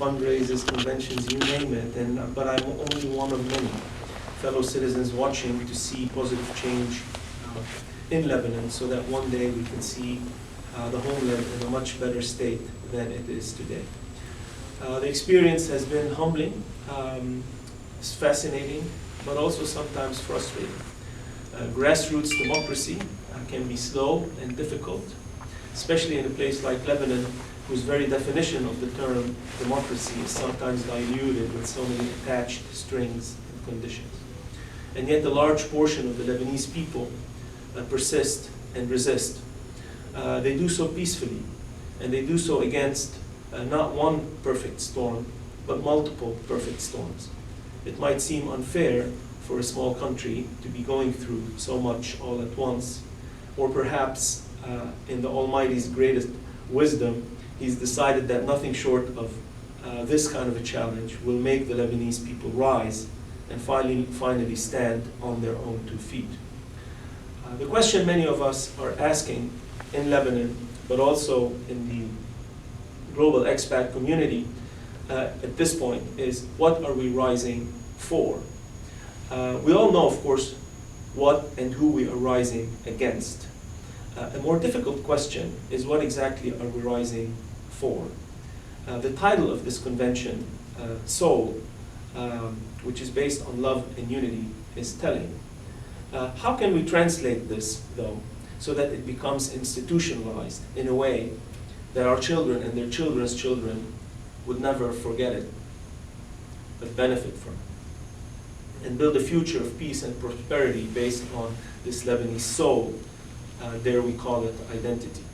fundraisers, conventions, you name it, but I'm only one of many fellow citizens watching to see positive change in Lebanon, so that one day we can see the homeland in a much better state than it is today. The experience has been humbling, it's fascinating, but also sometimes frustrating. Grassroots democracy can be slow and difficult, especially in a place like Lebanon, whose very definition of the term democracy is sometimes diluted with so many attached strings and conditions. And yet a large portion of the Lebanese people persist and resist. They do so peacefully, and they do so against not one perfect storm, but multiple perfect storms. It might seem unfair for a small country to be going through so much all at once, or perhaps in the Almighty's greatest wisdom, He's decided that nothing short of this kind of a challenge will make the Lebanese people rise and finally stand on their own 2 feet. The question many of us are asking in Lebanon, but also in the global expat community at this point, is what are we rising for? We all know, of course, what and who we are rising against. A more difficult question is what exactly are we rising for? The title of this convention, Soul, which is based on love and unity, is telling. How can we translate this, though, so that it becomes institutionalized in a way that our children and their children's children would never forget it, but benefit from it, and build a future of peace and prosperity based on this Lebanese soul, dare we call it identity.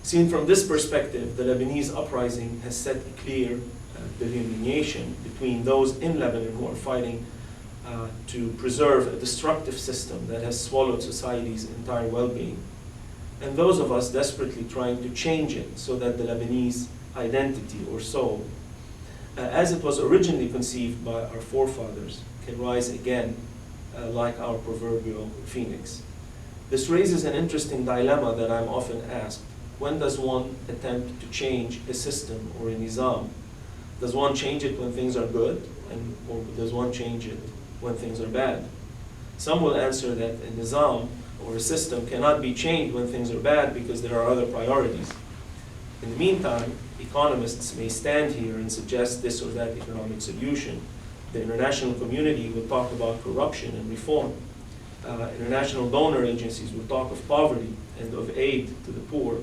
Seen from this perspective, the Lebanese uprising has set a clear delineation between those in Lebanon who are fighting to preserve a destructive system that has swallowed society's entire well-being, and those of us desperately trying to change it so that the Lebanese identity or soul, as it was originally conceived by our forefathers, can rise again like our proverbial phoenix. This raises an interesting dilemma that I'm often asked. When does one attempt to change a system or a nizam? Does one change it when things are good, or does one change it when things are bad? Some will answer that a nizam or a system cannot be changed when things are bad because there are other priorities. In the meantime, economists may stand here and suggest this or that economic solution. The international community will talk about corruption and reform. International donor agencies will talk of poverty and of aid to the poor.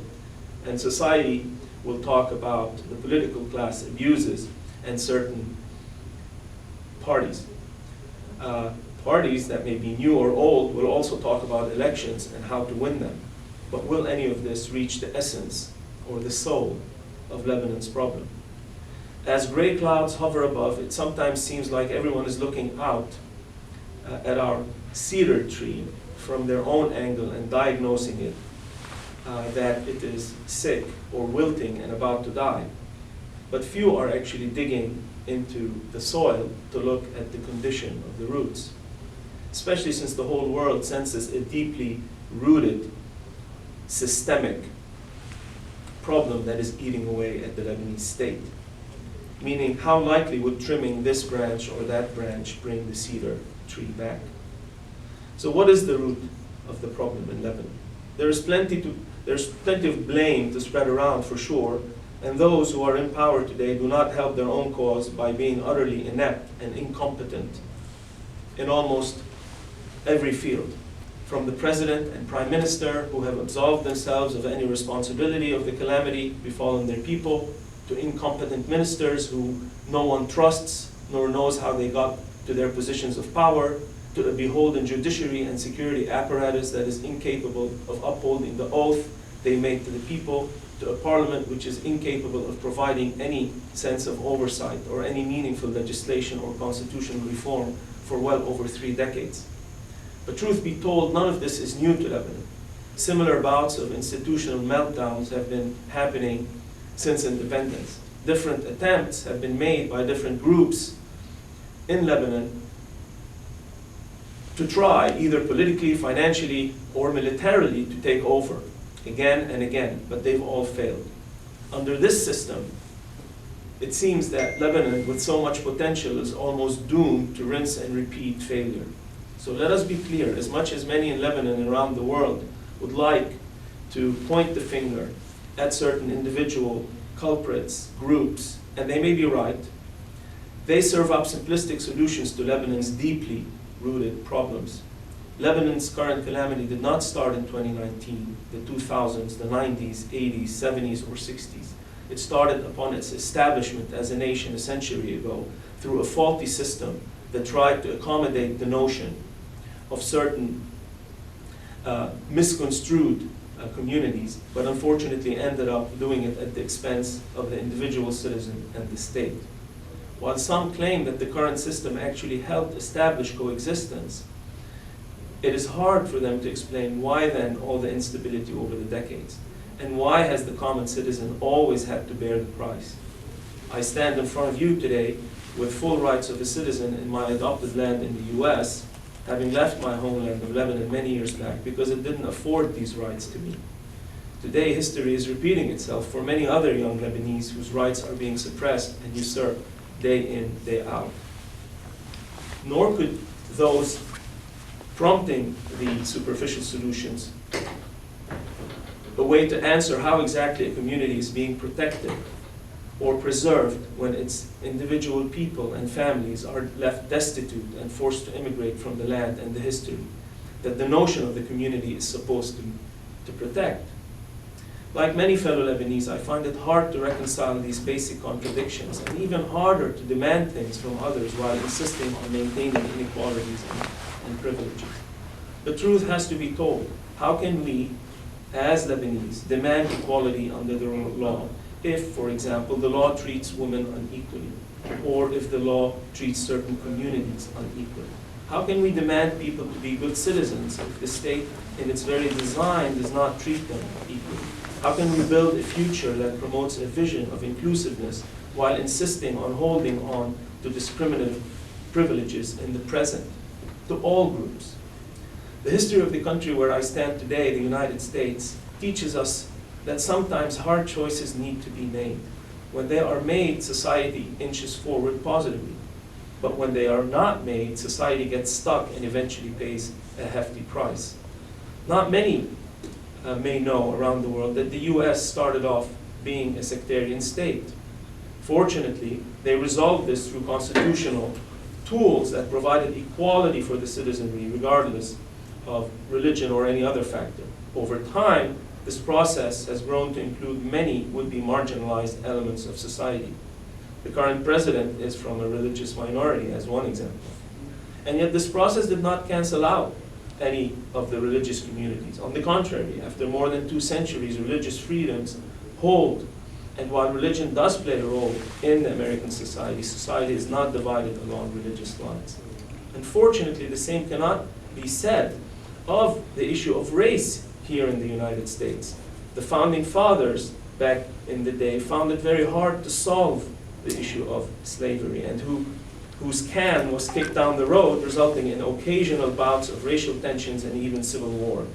And society will talk about the political class abuses and certain parties. Parties that may be new or old will also talk about elections and how to win them. But will any of this reach the essence or the soul of Lebanon's problem? As gray clouds hover above, it sometimes seems like everyone is looking out at our cedar tree from their own angle and diagnosing it that it is sick or wilting and about to die. But few are actually digging into the soil to look at the condition of the roots, especially since the whole world senses a deeply rooted, systemic problem that is eating away at the Lebanese state. Meaning, how likely would trimming this branch or that branch bring the cedar tree back? So what is the root of the problem in Lebanon? There's plenty of blame to spread around for sure, and those who are in power today do not help their own cause by being utterly inept and incompetent in almost every field. From the president and prime minister, who have absolved themselves of any responsibility of the calamity befallen their people, to incompetent ministers who no one trusts nor knows how they got to their positions of power, to a beholden judiciary and security apparatus that is incapable of upholding the oath they made to the people, to a parliament which is incapable of providing any sense of oversight or any meaningful legislation or constitutional reform for well over 3 decades. But truth be told, none of this is new to Lebanon. Similar bouts of institutional meltdowns have been happening since independence. Different attempts have been made by different groups in Lebanon to try, either politically, financially, or militarily, to take over again and again, but they've all failed. Under this system, it seems that Lebanon, with so much potential, is almost doomed to rinse and repeat failure. So let us be clear, as much as many in Lebanon and around the world would like to point the finger at certain individual culprits, groups, and they may be right, they serve up simplistic solutions to Lebanon's deeply rooted problems. Lebanon's current calamity did not start in 2019, the 2000s, the 90s, 80s, 70s, or 60s. It started upon its establishment as a nation a century ago through a faulty system that tried to accommodate the notion of certain misconstrued communities, but unfortunately ended up doing it at the expense of the individual citizen and the state. While some claim that the current system actually helped establish coexistence, it is hard for them to explain why then all the instability over the decades, and why has the common citizen always had to bear the price. I stand in front of you today with full rights of a citizen in my adopted land in the US, having left my homeland of Lebanon many years back because it didn't afford these rights to me. Today, history is repeating itself for many other young Lebanese whose rights are being suppressed and usurped day in, day out. Nor could those prompting the superficial solutions a way to answer how exactly a community is being protected or preserved when its individual people and families are left destitute and forced to immigrate from the land and the history that the notion of the community is supposed to protect. Like many fellow Lebanese, I find it hard to reconcile these basic contradictions, and even harder to demand things from others while insisting on maintaining inequalities and privileges. The truth has to be told. How can we, as Lebanese, demand equality under the law if, for example, the law treats women unequally, or if the law treats certain communities unequally? How can we demand people to be good citizens if the state, in its very design, does not treat them equally? How can we build a future that promotes a vision of inclusiveness while insisting on holding on to discriminative privileges in the present to all groups? The history of the country where I stand today, the United States, teaches us that sometimes hard choices need to be made. When they are made, society inches forward positively. But when they are not made, society gets stuck and eventually pays a hefty price. Not many may know around the world that the US started off being a sectarian state. Fortunately, they resolved this through constitutional tools that provided equality for the citizenry regardless of religion or any other factor. Over time, this process has grown to include many would-be marginalized elements of society. The current president is from a religious minority, as one example. And yet this process did not cancel out any of the religious communities. On the contrary, after more than 2 centuries, religious freedoms hold. And while religion does play a role in the American society, society is not divided along religious lines. Unfortunately, the same cannot be said of the issue of race here in the United States. The founding fathers back in the day found it very hard to solve the issue of slavery, and whose can was kicked down the road, resulting in occasional bouts of racial tensions and even civil war.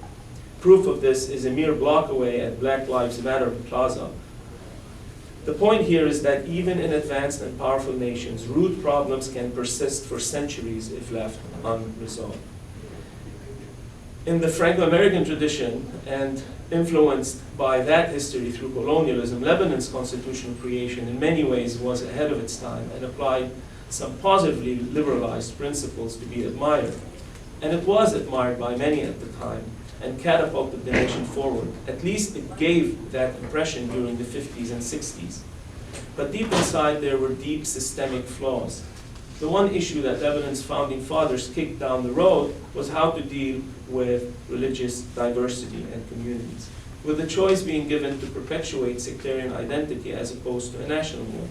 Proof of this is a mere block away at Black Lives Matter Plaza. The point here is that even in advanced and powerful nations, root problems can persist for centuries if left unresolved. In the Franco-American tradition, and influenced by that history through colonialism, Lebanon's constitutional creation in many ways was ahead of its time and applied some positively liberalized principles to be admired. And it was admired by many at the time and catapulted the nation forward. At least it gave that impression during the 50s and 60s. But deep inside there were deep systemic flaws. The one issue that Lebanon's founding fathers kicked down the road was how to deal with religious diversity and communities, with the choice being given to perpetuate sectarian identity as opposed to a national one.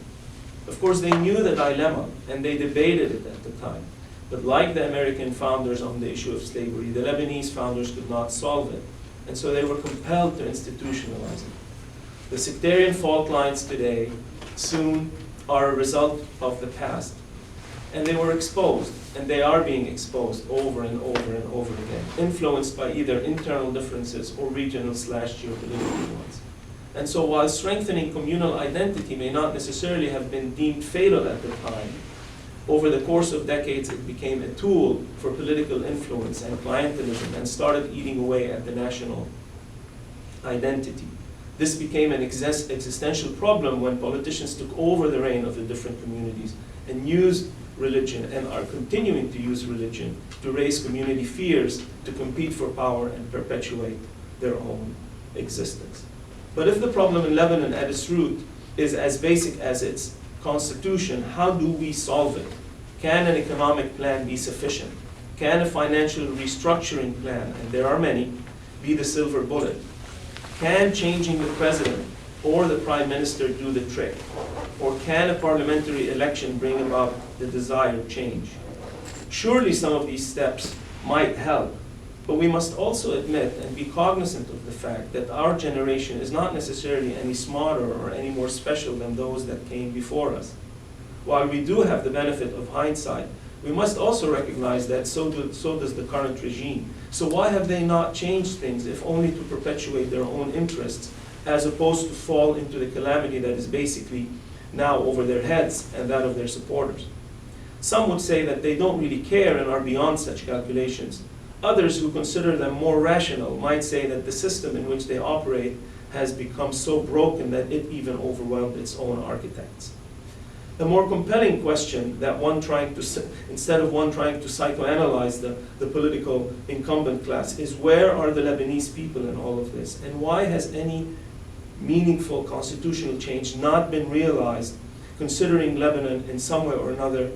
Of course, they knew the dilemma, and they debated it at the time. But like the American founders on the issue of slavery, the Lebanese founders could not solve it, and so they were compelled to institutionalize it. The sectarian fault lines today soon are a result of the past, and they were exposed, and they are being exposed over and over and over again, influenced by either internal differences or regional/geopolitical ones. And so while strengthening communal identity may not necessarily have been deemed fatal at the time, over the course of decades it became a tool for political influence and clientelism and started eating away at the national identity. This became an existential problem when politicians took over the reign of the different communities and used religion and are continuing to use religion to raise community fears, to compete for power and perpetuate their own existence. But if the problem in Lebanon at its root is as basic as its constitution, how do we solve it? Can an economic plan be sufficient? Can a financial restructuring plan, and there are many, be the silver bullet? Can changing the president or the prime minister do the trick? Or can a parliamentary election bring about the desired change? Surely some of these steps might help, but we must also admit and be cognizant of the fact that our generation is not necessarily any smarter or any more special than those that came before us. While we do have the benefit of hindsight, we must also recognize that so does the current regime. So why have they not changed things if only to perpetuate their own interests, as opposed to fall into the calamity that is basically now over their heads and that of their supporters? Some would say that they don't really care and are beyond such calculations. Others who consider them more rational might say that the system in which they operate has become so broken that it even overwhelmed its own architects. The more compelling question that instead of one trying to psychoanalyze the political incumbent class, is where are the Lebanese people in all of this? And why has any meaningful constitutional change not been realized, considering Lebanon in some way or another